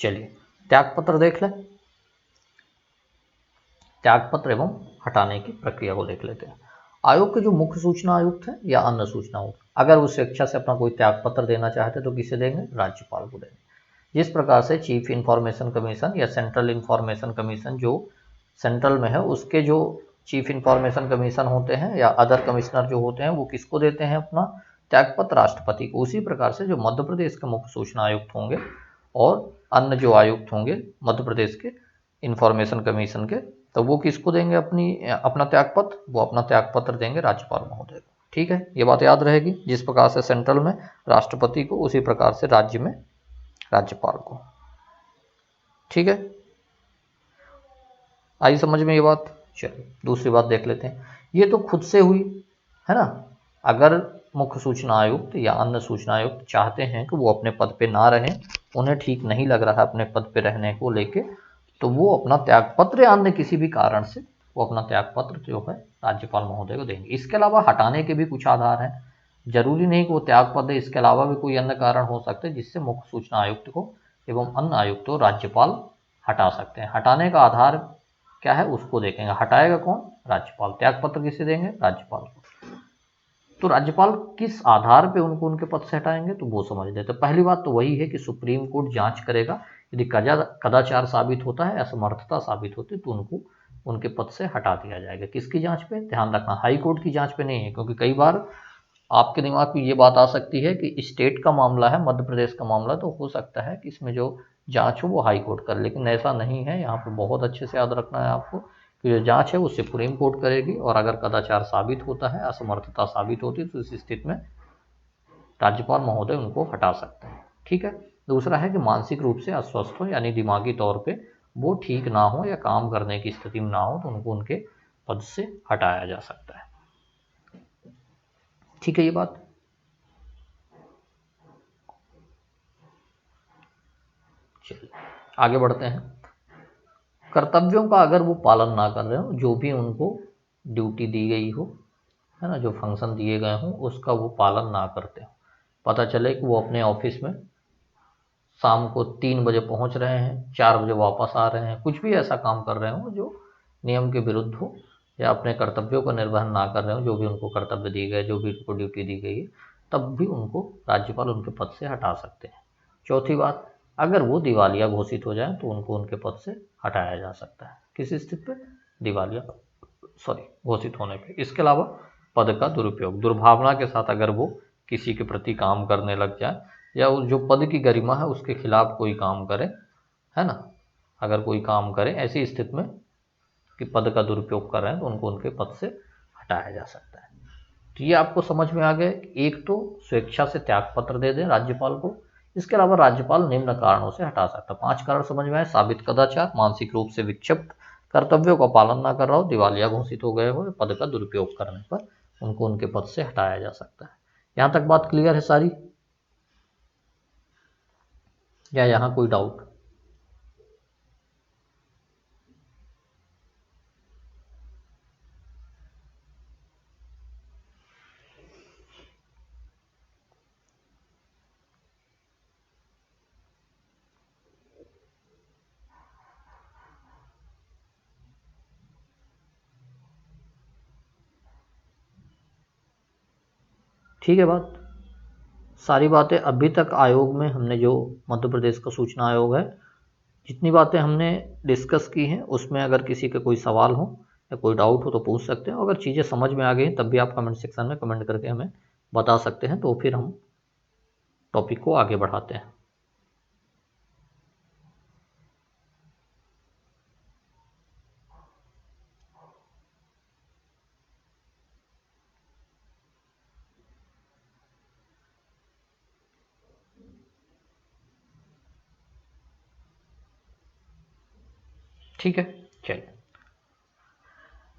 चलिए त्यागपत्र देख लें। त्यागपत्र एवं हटाने की प्रक्रिया को देख लेते हैं। आयोग के जो मुख्य सूचना आयुक्त हैं या अन्य सूचना आयुक्त, अगर वो स्वेच्छा से अपना कोई त्यागपत्र देना चाहते तो किसे देंगे? राज्यपाल को देंगे। जिस प्रकार से चीफ इंफॉर्मेशन कमीशन या सेंट्रल इंफॉर्मेशन कमीशन जो सेंट्रल में है, उसके जो चीफ इंफॉर्मेशन कमीशन होते हैं या अदर कमिश्नर जो होते हैं वो किसको देते हैं अपना त्यागपत्र? राष्ट्रपति को। उसी प्रकार से जो मध्य प्रदेश के मुख्य सूचना आयुक्त होंगे और अन्य जो आयुक्त होंगे मध्य प्रदेश के इंफॉर्मेशन कमीशन के, तो वो किसको देंगे अपना त्यागपत्र? वो अपना त्यागपत्र देंगे राज्यपाल महोदय को। ठीक है, ये बात याद रहेगी। जिस प्रकार से सेंट्रल में राष्ट्रपति को, उसी प्रकार से राज्य में राज्यपाल को। ठीक है, आई समझ में ये बात? चलिए दूसरी बात देख लेते हैं। ये तो खुद से हुई है ना। अगर मुख्य सूचना आयुक्त या अन्य सूचना आयुक्त चाहते हैं कि वो अपने पद पे ना रहें, उन्हें ठीक नहीं लग रहा है अपने पद पे रहने को लेके, तो वो अपना त्यागपत्र या अन्य किसी भी कारण से वो अपना त्यागपत्र जो है राज्यपाल महोदय को देंगे। इसके अलावा हटाने के भी कुछ आधार हैं, जरूरी नहीं कि वो त्यागपत्र, इसके अलावा भी कोई अन्य कारण हो सकते हैं जिससे मुख्य सूचना आयुक्त को एवं अन्य आयुक्त को राज्यपाल हटा सकते हैं। हटाने का आधार क्या है उसको देखेंगे। हटाएगा कौन? राज्यपाल। त्यागपत्र किसे देंगे? राज्यपाल को। तो राज्यपाल किस आधार पे उनको उनके पद से हटाएंगे तो वो समझ लेते। पहली बात तो वही है कि सुप्रीम कोर्ट जांच करेगा, यदि कदाचार साबित होता है, असमर्थता साबित होती है, तो उनको उनके पद से हटा दिया जाएगा। किसकी जांच पे? ध्यान रखना, हाई कोर्ट की जांच पे नहीं है, क्योंकि कई बार आपके दिमाग में ये बात आ सकती है कि स्टेट का मामला है, मध्य प्रदेश का मामला, तो हो सकता है कि इसमें जो जांच हो वो हाई कोर्ट करे, लेकिन ऐसा नहीं है। यहाँ पे बहुत अच्छे से याद रखना है आपको कि जो जांच है वो सुप्रीम कोर्ट करेगी, और अगर कदाचार साबित होता है, असमर्थता साबित होती है, तो इस स्थिति में राज्यपाल महोदय उनको हटा सकते हैं। ठीक है। दूसरा है कि मानसिक रूप से अस्वस्थ हो, यानी दिमागी तौर पे वो ठीक ना हो या काम करने की स्थिति में ना हो, तो उनको उनके पद से हटाया जा सकता है। ठीक है ये बात। चलिए आगे बढ़ते हैं। कर्तव्यों का अगर वो पालन ना कर रहे हो, जो भी उनको ड्यूटी दी गई हो, है ना, जो फंक्शन दिए गए हों, उसका वो पालन ना करते हो, पता चले कि वो अपने ऑफिस में शाम को 3 बजे पहुंच रहे हैं, 4 बजे वापस आ रहे हैं, कुछ भी ऐसा काम कर रहे हो जो नियम के विरुद्ध हो, या अपने कर्तव्यों का निर्वहन ना कर रहे हो, जो भी उनको कर्तव्य दिए गए, जो भी उनको ड्यूटी दी गई है, तब भी उनको राज्यपाल उनके पद से हटा सकते हैं। चौथी बात, अगर वो दिवालिया घोषित हो जाए तो उनको उनके पद से हटाया जा सकता है। किस स्थिति पे? दिवालिया घोषित होने पे। इसके अलावा पद का दुरुपयोग, दुर्भावना के साथ अगर वो किसी के प्रति काम करने लग जाए, या उस जो पद की गरिमा है उसके खिलाफ कोई काम करे, है ना, अगर कोई काम करे ऐसी स्थिति में कि पद का दुरुपयोग कर रहे हैं, तो उनको उनके पद से हटाया जा सकता है। तो ये आपको समझ में आ गया। एक तो स्वेच्छा से त्यागपत्र दे दें राज्यपाल को, इसके अलावा राज्यपाल निम्न कारणों से हटा सकता है। 5 कारण समझ में आए? साबित कदाचार, मानसिक रूप से विक्षिप्त, कर्तव्यों का पालन ना कर रहा हो, दिवालिया घोषित हो गए हो, पद का दुरुपयोग करने पर उनको उनके पद से हटाया जा सकता है। यहाँ तक बात क्लियर है सारी, या यहाँ कोई डाउट? ठीक है बात, सारी बातें अभी तक आयोग में हमने जो मध्य प्रदेश का सूचना आयोग है, जितनी बातें हमने डिस्कस की हैं, उसमें अगर किसी के कोई सवाल हो या कोई डाउट हो तो पूछ सकते हैं। अगर चीज़ें समझ में आ गई तब भी आप कमेंट सेक्शन में कमेंट करके हमें बता सकते हैं, तो फिर हम टॉपिक को आगे बढ़ाते हैं। ठीक है, चलिए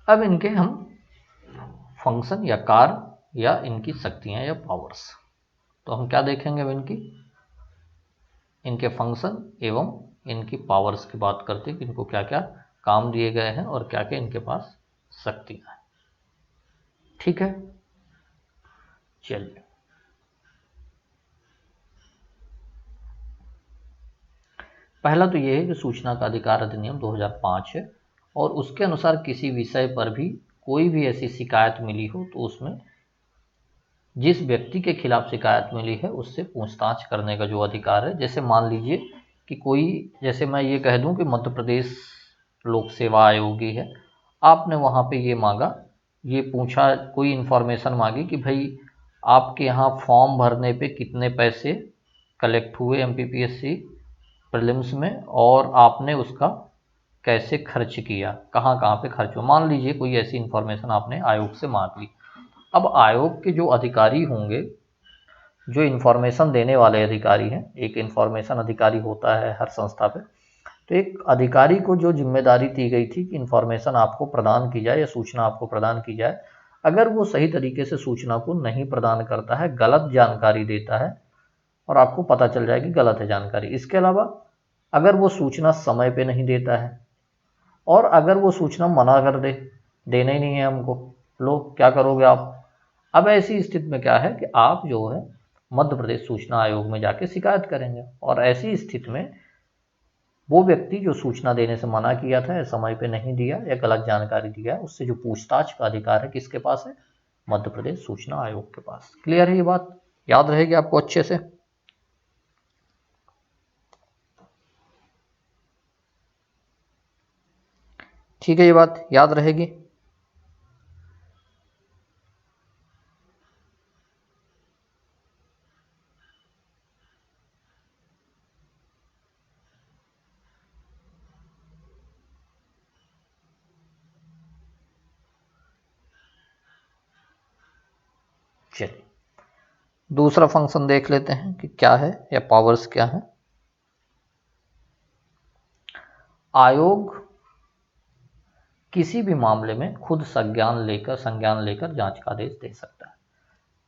अब इनके हम फंक्शन या कार्य या इनकी शक्तियां या पावर्स, तो हम क्या देखेंगे? अब इनके फंक्शन एवं इनकी पावर्स की बात करते हैं कि इनको क्या क्या काम दिए गए हैं और क्या क्या इनके पास शक्तियां हैं। ठीक है, चलिए पहला तो ये है कि सूचना का अधिकार अधिनियम 2005 है और उसके अनुसार किसी विषय पर भी कोई भी ऐसी शिकायत मिली हो तो उसमें जिस व्यक्ति के खिलाफ शिकायत मिली है उससे पूछताछ करने का जो अधिकार है। जैसे मान लीजिए कि कोई, जैसे मैं ये कह दूं कि मध्य प्रदेश लोक सेवा आयोग ही है, आपने वहाँ पे ये मांगा, ये पूछा, कोई इन्फॉर्मेशन मांगी कि भाई आपके यहाँ फॉर्म भरने पे कितने पैसे कलेक्ट हुए एमपीपीएससी प्रीलिम्स में और आपने उसका कैसे खर्च किया, कहाँ कहाँ पे खर्च हुआ। मान लीजिए कोई ऐसी इन्फॉर्मेशन आपने आयोग से मांग ली। अब आयोग के जो अधिकारी होंगे, जो इन्फॉर्मेशन देने वाले अधिकारी हैं, एक इन्फॉर्मेशन अधिकारी होता है हर संस्था पे, तो एक अधिकारी को जो जिम्मेदारी दी गई थी कि इन्फॉर्मेशन आपको प्रदान की जाए या सूचना आपको प्रदान की जाए, अगर वो सही तरीके से सूचना को नहीं प्रदान करता है, गलत जानकारी देता है और आपको पता चल जाएगी गलत है जानकारी। इसके अलावा अगर वो सूचना समय पे नहीं देता है और अगर वो सूचना मना कर दे, देना ही नहीं है हमको, लो क्या करोगे आप। अब ऐसी स्थिति में क्या है कि आप जो है मध्य प्रदेश सूचना आयोग में जाके शिकायत करेंगे और ऐसी स्थिति में वो व्यक्ति जो सूचना देने से मना किया था या समय पे नहीं दिया या गलत जानकारी दिया, उससे जो पूछताछ का अधिकार है किसके पास है, मध्य प्रदेश सूचना आयोग के पास। क्लियर है ये बात, याद रहेगी आपको अच्छे से। ठीक है, ये बात याद रहेगी। चलिए दूसरा फंक्शन देख लेते हैं कि क्या है या पावर्स क्या है। आयोग किसी भी मामले में खुद संज्ञान लेकर जांच का आदेश दे सकता है।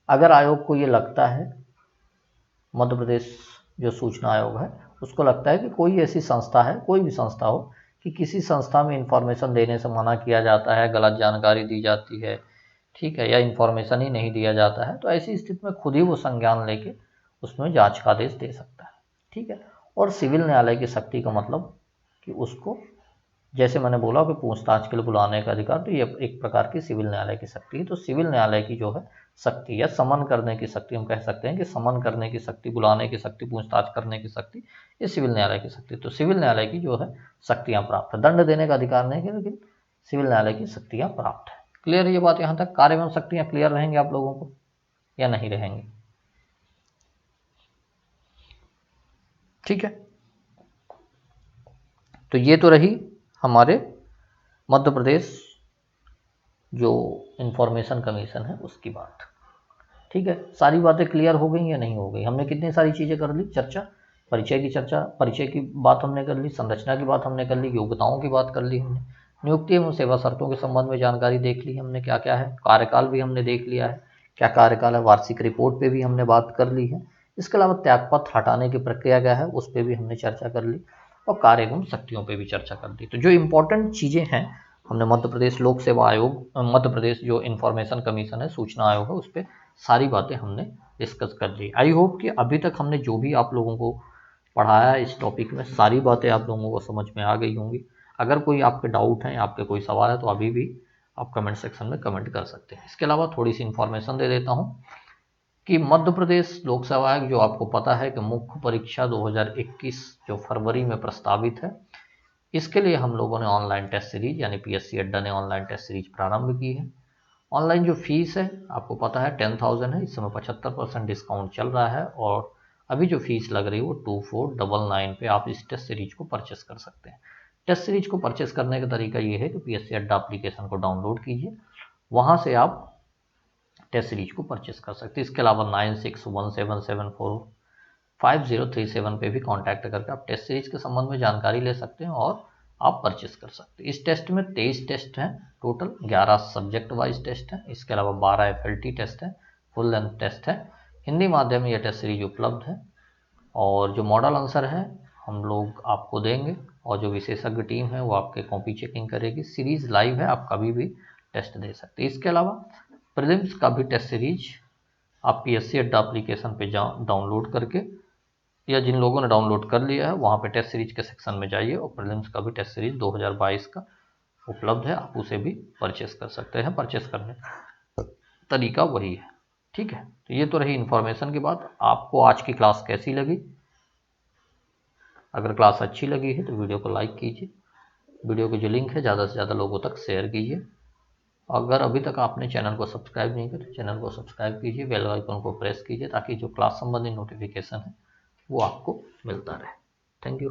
अगर आयोग को ये लगता है, मध्य प्रदेश जो सूचना आयोग है उसको लगता है कि कोई ऐसी संस्था है, कोई भी संस्था हो, कि किसी संस्था में इंफॉर्मेशन देने से मना किया जाता है, गलत जानकारी दी जाती है, ठीक है, या इंफॉर्मेशन ही नहीं दिया जाता है, तो ऐसी स्थिति में खुद ही वो संज्ञान लेके उसमें जांच का आदेश दे सकता है। ठीक है, और सिविल न्यायालय की शक्ति का मतलब कि उसको, जैसे मैंने बोला कि पूछताछ के लिए बुलाने का अधिकार, तो ये एक प्रकार की सिविल न्यायालय की शक्ति है। तो सिविल न्यायालय की जो है शक्ति या समन करने की शक्ति, हम कह सकते हैं कि समन करने की शक्ति, बुलाने की शक्ति, पूछताछ करने की शक्ति, ये सिविल न्यायालय की शक्ति। तो सिविल न्यायालय की जो है शक्तियाँ प्राप्त है, दंड देने का अधिकार नहीं है लेकिन सिविल न्यायालय की शक्तियाँ प्राप्त है। क्लियर है ये बात यहाँ तक, कार्य एवं शक्तियाँ क्लियर रहेंगे आप लोगों को या नहीं रहेंगी? ठीक है, तो ये तो रही हमारे मध्य प्रदेश जो इंफॉर्मेशन कमीशन है उसकी बात। ठीक है, सारी बातें क्लियर हो गई या नहीं हो गई? हमने कितनी सारी चीज़ें कर ली चर्चा, परिचय की चर्चा, परिचय की बात हमने कर ली, संरचना की बात हमने कर ली, योग्यताओं की बात कर ली हमने, नियुक्ति एवं सेवा शर्तों के संबंध में जानकारी देख ली हमने, क्या क्या है, कार्यकाल भी हमने देख लिया है, क्या कार्यकाल है, वार्षिक रिपोर्ट पे भी हमने बात कर ली है। इसके अलावा त्यागपत्र हटाने की प्रक्रिया क्या है उस पर भी हमने चर्चा कर ली और कार्य एवं शक्तियों पर भी चर्चा कर ली। तो जो इम्पोर्टेंट चीज़ें हैं हमने मध्य प्रदेश लोक सेवा आयोग, मध्य प्रदेश जो इन्फॉर्मेशन कमीशन है, सूचना आयोग है, उस पर सारी बातें हमने डिस्कस कर ली। आई होप कि अभी तक हमने जो भी आप लोगों को पढ़ाया इस टॉपिक में, सारी बातें आप लोगों को समझ में आ गई होंगी। अगर कोई आपके डाउट हैं, आपके कोई सवाल है, तो अभी भी आप कमेंट सेक्शन में कमेंट कर सकते हैं। इसके अलावा थोड़ी सी इन्फॉर्मेशन दे देता हूँ कि मध्य प्रदेश लोक सेवा आयोग, जो आपको पता है कि मुख्य परीक्षा 2021 जो फरवरी में प्रस्तावित है, इसके लिए हम लोगों ने ऑनलाइन टेस्ट सीरीज यानी पीएससी अड्डा ने ऑनलाइन टेस्ट सीरीज प्रारंभ की है। ऑनलाइन जो फीस है आपको पता है 10,000 है, इस समय 75% डिस्काउंट चल रहा है और अभी जो फीस लग रही है वो 2499 पे आप इस टेस्ट सीरीज को परचेस कर सकते हैं। टेस्ट सीरीज को परचेस करने का तरीका ये है कि पीएससी अड्डा एप्लीकेशन को डाउनलोड कीजिए, वहाँ से आप टेस्ट सीरीज को परचेस कर सकते हैं। इसके अलावा 9617745037 पे भी कॉन्टैक्ट करके आप टेस्ट सीरीज के संबंध में जानकारी ले सकते हैं और आप परचेस कर सकते हैं। इस टेस्ट में 23 टेस्ट हैं टोटल, 11 सब्जेक्ट वाइज टेस्ट हैं, इसके अलावा 12 एफएलटी टेस्ट हैं, फुल लेंथ टेस्ट है। हिंदी माध्यम में यह टेस्ट सीरीज उपलब्ध है और जो मॉडल आंसर है हम लोग आपको देंगे और जो विशेषज्ञ टीम है वो आपके कॉपी चेकिंग करेगी। सीरीज लाइव है, आप कभी भी टेस्ट दे सकते हैं। इसके अलावा प्रीलिम्स का भी टेस्ट सीरीज आप पीएससी अड्डा एप्लीकेशन पे डाउनलोड करके या जिन लोगों ने डाउनलोड कर लिया है वहाँ पे टेस्ट सीरीज के सेक्शन में जाइए और प्रीलिम्स का भी टेस्ट सीरीज 2022 का उपलब्ध है, आप उसे भी परचेस कर सकते हैं। परचेस करने का तरीका वही है, ठीक है। तो ये तो रही इन्फॉर्मेशन की बात। आपको आज की क्लास कैसी लगी? अगर क्लास अच्छी लगी है तो वीडियो को लाइक कीजिए, वीडियो की जो लिंक है ज़्यादा से ज़्यादा लोगों तक शेयर कीजिए। अगर अभी तक आपने चैनल को सब्सक्राइब नहीं किया तो चैनल को सब्सक्राइब कीजिए, बेल आइकन को प्रेस कीजिए ताकि जो क्लास संबंधी नोटिफिकेशन है वो आपको मिलता रहे। Thank you.